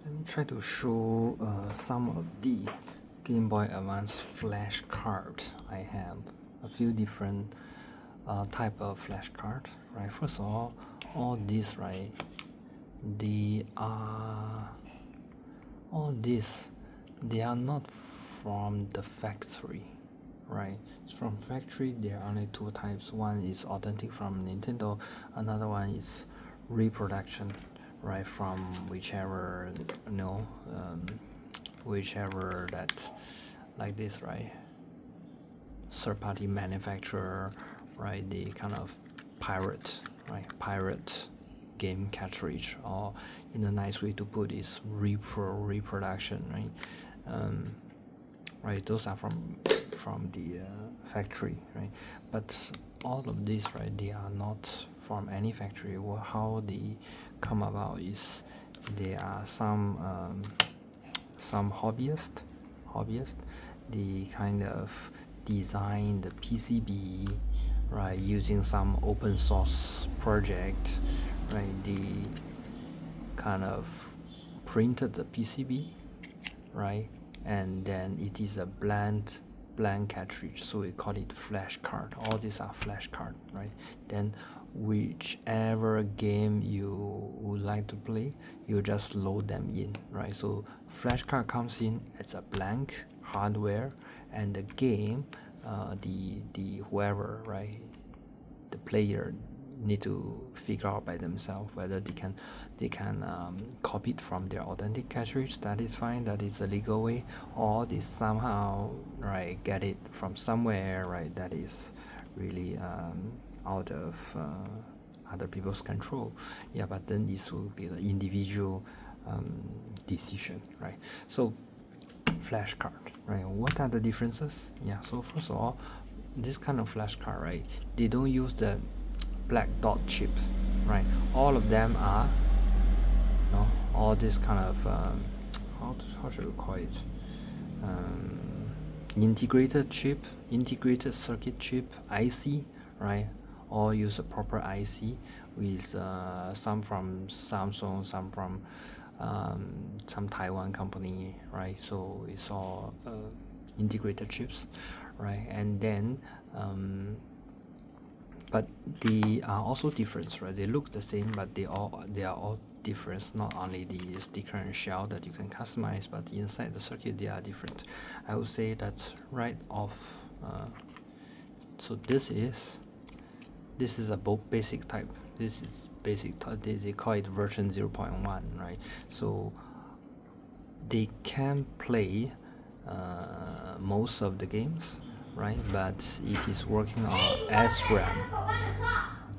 Let me try to show some of the Game Boy Advance flash card. I have a few different type of flash card. Right, first of all these, right, they are they are not from the factory, right? From factory there are only two types. One is authentic from Nintendo, another one is reproduction, right, from whichever whichever that, like this, right, third-party manufacturer, right, the kind of pirate game cartridge, or in a nice way to put is reproduction, right, those are from the factory, right, but all of these, right, they are not from any factory. Well, how they come about is there are some hobbyists, they kind of design the PCB, right, using some open source project, right, they kind of printed the PCB, right, and then it is a blank cartridge, so we call it flash card. All these are flash card, right? Then whichever game you would like to play, you just load them in, right? So flash card comes in as a blank hardware, and the game, the whoever, right, the player need to figure out by themselves whether they can copy it from their authentic cartridge. That is fine, that is the legal way, or they somehow, right, get it from somewhere, right, that is really out of other people's control. Yeah, but then this will be the individual decision, right? So flash card, right, what are the differences? Yeah, so first of all, this kind of flash card, right, they don't use the black dot chip, right? All of them are, all this kind of how should we call it, integrated chip, integrated circuit chip, IC, right? All use a proper IC with some from Samsung, some from some Taiwan company, right? So it's all integrated chips, right? And then but they are also different, right? They look the same, but they are all different. Not only the sticker and shell that you can customize, but inside the circuit they are different. I would say that's right off. So this is a basic type. This is basic type. They call it version 0.1, right? So they can play most of the games, right, but it is working on SRAM.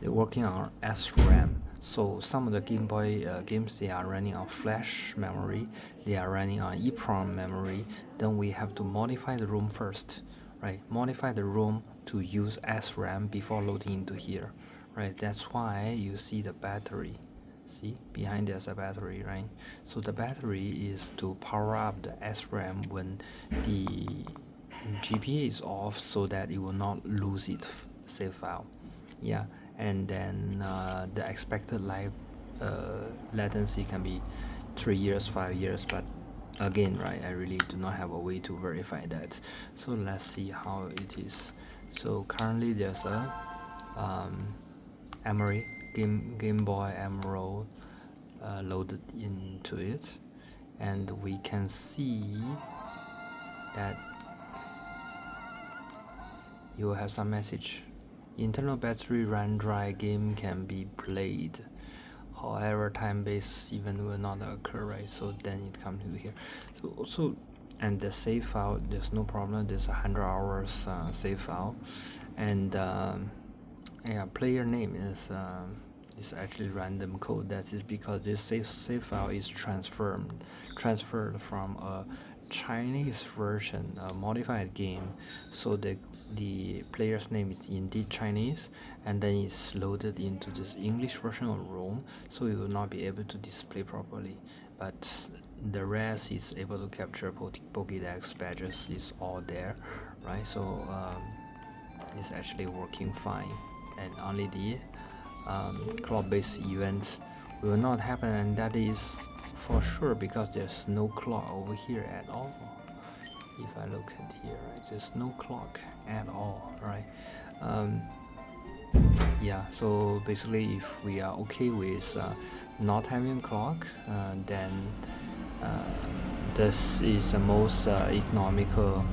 They're working on SRAM. So some of the Game Boy games, they are running on flash memory, they are running on EEPROM memory. Then we have to modify the ROM first, right? Modify the ROM to use SRAM before loading into here, right? That's why you see the battery. See, behind there's a battery, right? So the battery is to power up the SRAM when the GBA is off, so that it will not lose its save file. Yeah, and then the expected life latency can be 3 years, 5 years, but again, right, I really do not have a way to verify that. So let's see how it is. So currently there's a Emery Game Boy Emerald loaded into it, and we can see that you will have some message. Internal battery run dry, game can be played. However, time-based event will not occur, right? So then it comes to here. So and the save file, there's no problem. There's 100 hours save file, and yeah, player name is actually random code. That is because this save file is transferred from a Chinese version, a modified game, so the player's name is indeed Chinese, and then it's loaded into this English version of ROM, so it will not be able to display properly, but the rest is able to capture Pokédex badges, is all there, right? So it's actually working fine, and only the cloud-based event will not happen, and that is for sure because there's no clock over here at all. If I look at here, right, there's no clock at all, right? Yeah, so basically if we are okay with not having a clock, then this is the most economical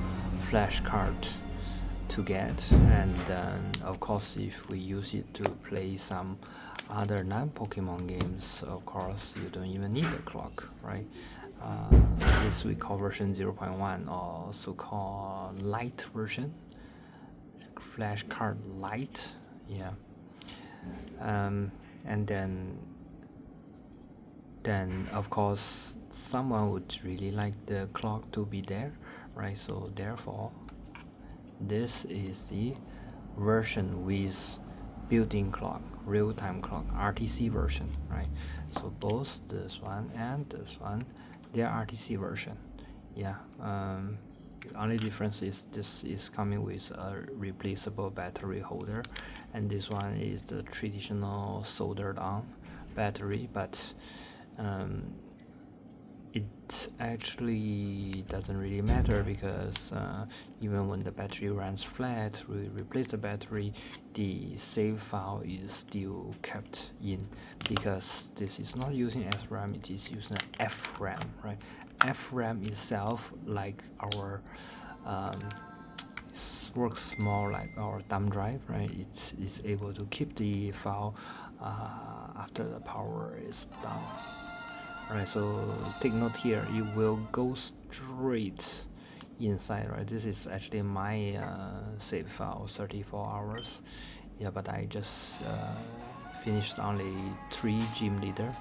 flash card to get. And then of course if we use it to play some other non-Pokemon games, of course you don't even need a clock, right? This we call version 0.1, or so-called light version, flash card light. Yeah. And then of course someone would really like the clock to be there, right? So therefore this is the version with built-in clock, real-time clock, RTC version, right? So both this one and this one, they're RTC version. Yeah. The only difference is this is coming with a replaceable battery holder, and this one is the traditional soldered on battery, but it actually doesn't really matter because even when the battery runs flat, we replace the battery, the save file is still kept in, because this is not using SRAM, it is using FRAM, right? FRAM itself, like our works more like our thumb drive, right? It is able to keep the file after the power is down. Right, so take note here, it will go straight inside, right? This is actually my save file, 34 hours. Yeah, but I just finished only 3 gym leader.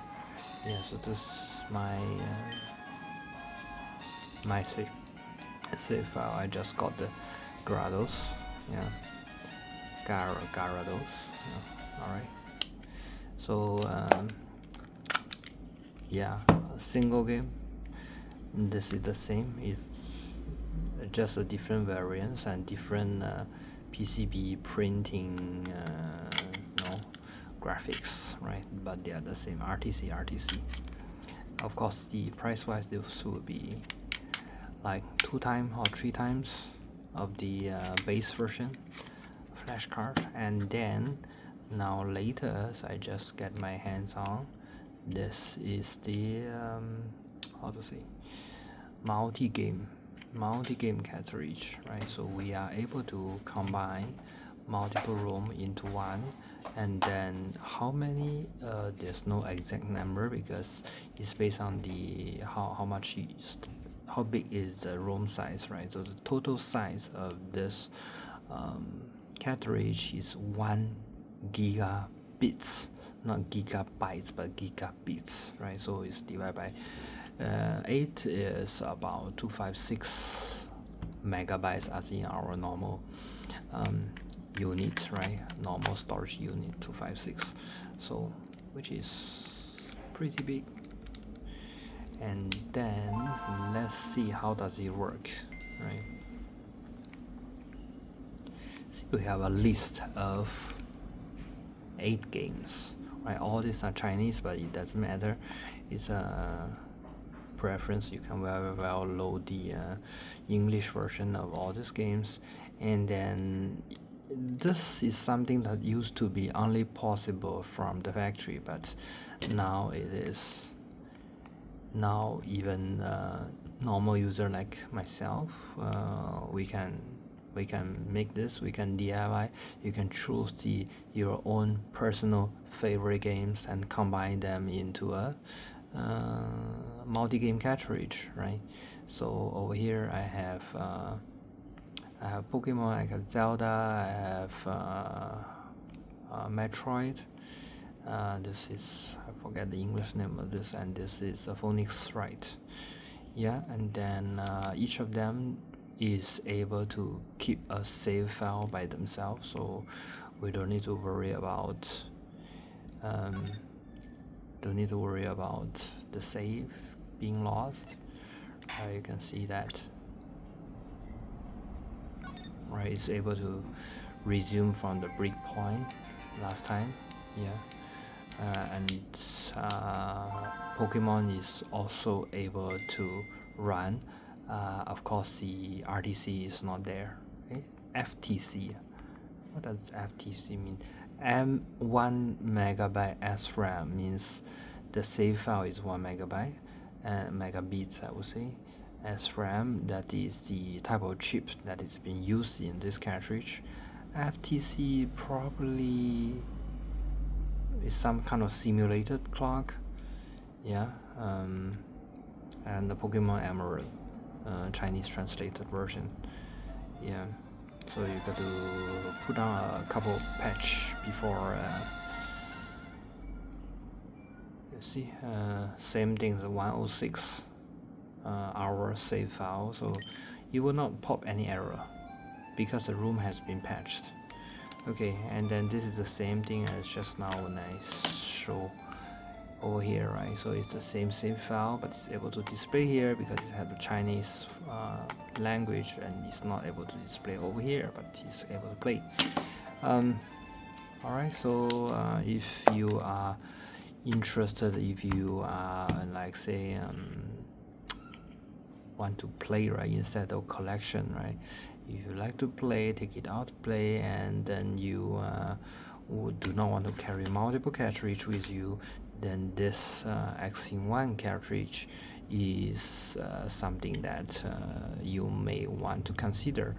Yeah, so this is my my save file. I just got the Gyarados. Yeah, Gyarados. Yeah. All right. So yeah, a single game, this is the same. It's just a different variants and different PCB printing graphics, right? But they are the same, RTC. Of course the price wise this will be like 2 times or 3 times of the base version flash card. And then now later, as I just get my hands on, this is the how to say, multi-game cartridge, right? So we are able to combine multiple ROM into one. And then how many, there's no exact number because it's based on the how big is the ROM size, right? So the total size of this cartridge is 1 gigabits, not gigabytes but gigabits, right? So it's divided by 8 is about 256 megabytes, as in our normal unit, right? Normal storage unit, 256. So which is pretty big. And then let's see how does it work, right? So we have a list of 8 games, right? All these are Chinese, but it doesn't matter. It's a preference. You can very well load the English version of all these games. And then this is something that used to be only possible from the factory, but now it is. Now even normal user like myself, we can make this, we can DIY. You can choose your own personal favorite games and combine them into a multi-game cartridge, right? So over here I have Pokemon, I have Zelda, I have Metroid. This is, I forget the English name of this, and this is a Phoenix Wright. Yeah, and then each of them is able to keep a save file by themselves, so we don't need to worry about the save being lost. You can see that, right? It's able to resume from the break point last time. Yeah. and Pokemon is also able to run. Of course, the RTC is not there. Okay? FTC. What does FTC mean? M1 megabyte SRAM means the save file is 1 megabyte and megabits, I would say. SRAM, that is the type of chip that is being used in this cartridge. FTC probably is some kind of simulated clock, yeah. And the Pokemon Emerald, Chinese translated version, yeah. So you got to put on a couple patch before. You see, same thing, the 106 hour save file, so it will not pop any error because the room has been patched. Okay, and then this is the same thing as just now when I show over here, right? So it's the same save file, but it's able to display here because it has the Chinese language, and it's not able to display over here, but it's able to play. Alright, so if you are interested, if you are like say want to play, right, instead of collection, right? If you like to play, take it out to play, and then you do not want to carry multiple cartridge with you, then this X-in-1 cartridge is something that you may want to consider.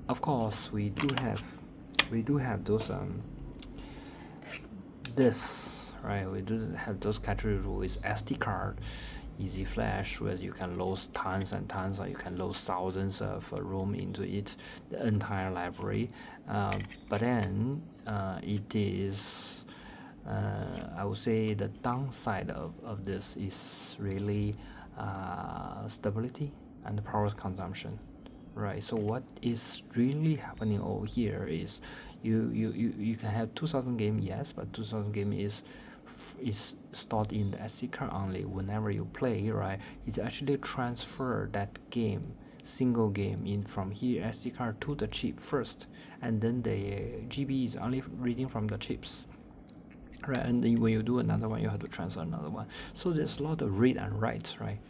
Of course, we do have those this, right? We do have those cartridges with SD card, easy flash, where you can load tons and tons, or you can load thousands of ROM into it, the entire library. But then it is, I would say, the downside of this is really stability and power consumption, right? So what is really happening over here is you can have 2000 game, yes, but 2000 game is stored in the SD card only. Whenever you play, right, it's actually transfer that game, single game, in from here SD card to the chip first, and then the GB is only reading from the chips, right? And then when you do another one, you have to transfer another one. So there's a lot of read and write, right?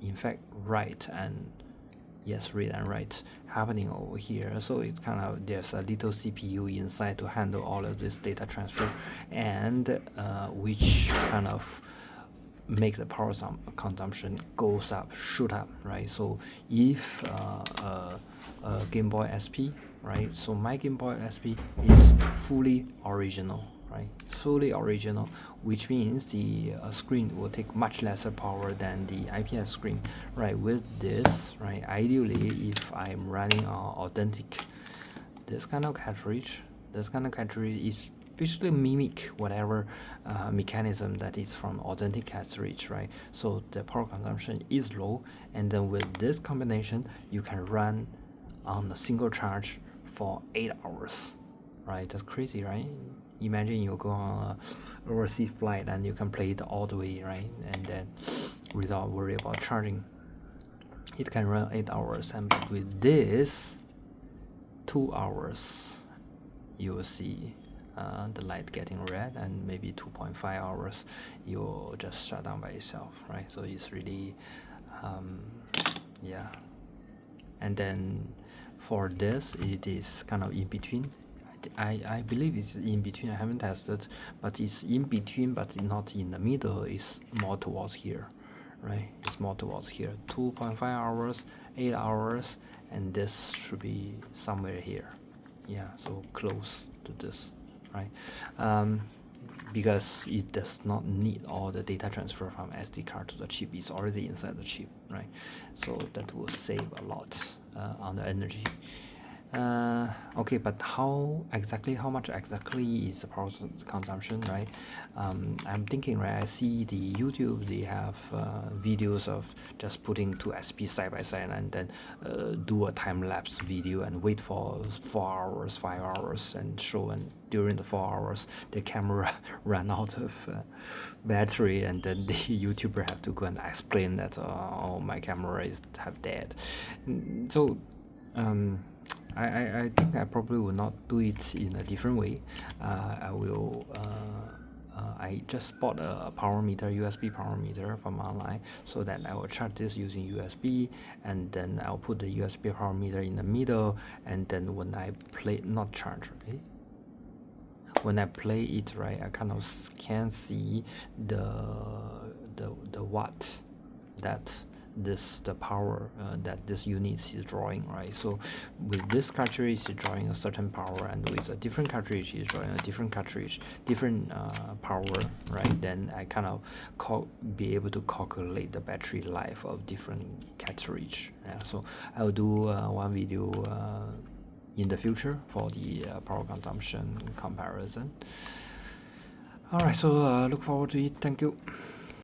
In fact, write and read and write happening over here. So it's kind of, there's a little CPU inside to handle all of this data transfer, and which kind of make the power consumption goes up, shoot up, right? So if Game Boy SP, right? So my Game Boy SP is fully original, right? Fully original, which means the screen will take much lesser power than the IPS screen, right? With this, right, ideally, if I'm running authentic, this kind of cartridge is basically mimic whatever mechanism that is from authentic cartridge, right? So the power consumption is low, and then with this combination, you can run on a single charge for 8 hours, right? That's crazy, right? Imagine you go on a overseas flight and you can play it all the way, right? And then without worry about charging, it can run 8 hours. And but with this, 2 hours, you will see the light getting red, and maybe 2.5 hours you'll just shut down by itself, right? So it's really yeah. And then for this, it is kind of in between. I believe it's in between. I haven't tested, but it's in between, but not in the middle. It's more towards here, right? It's more towards here. 2.5 hours, 8 hours, and this should be somewhere here. Yeah, so close to this, right? Because it does not need all the data transfer from SD card to the chip. It's already inside the chip, right? So that will save a lot on the energy. Okay, but how much exactly is the power consumption, right? I'm thinking, right, I see the YouTube, they have videos of just putting two SP side by side, and then do a time-lapse video and wait for 4 hours, 5 hours, and show, and during the 4 hours the camera ran out of battery, and then the YouTuber have to go and explain that, oh, my camera is have dead. So I think I probably will not do it in a different way. I will I just bought a power meter, USB power meter from online, so that I will charge this using USB, and then I'll put the USB power meter in the middle, and then when I play, not charge, okay? When I play it, right, I kind of can see the watt that the power that this unit is drawing, right? So with this cartridge is drawing a certain power, and with a different cartridge is drawing a different cartridge, different power, right? Then I kind of be able to calculate the battery life of different cartridge. Yeah, so I will do one video in the future for the power consumption comparison. Alright, so look forward to it. Thank you.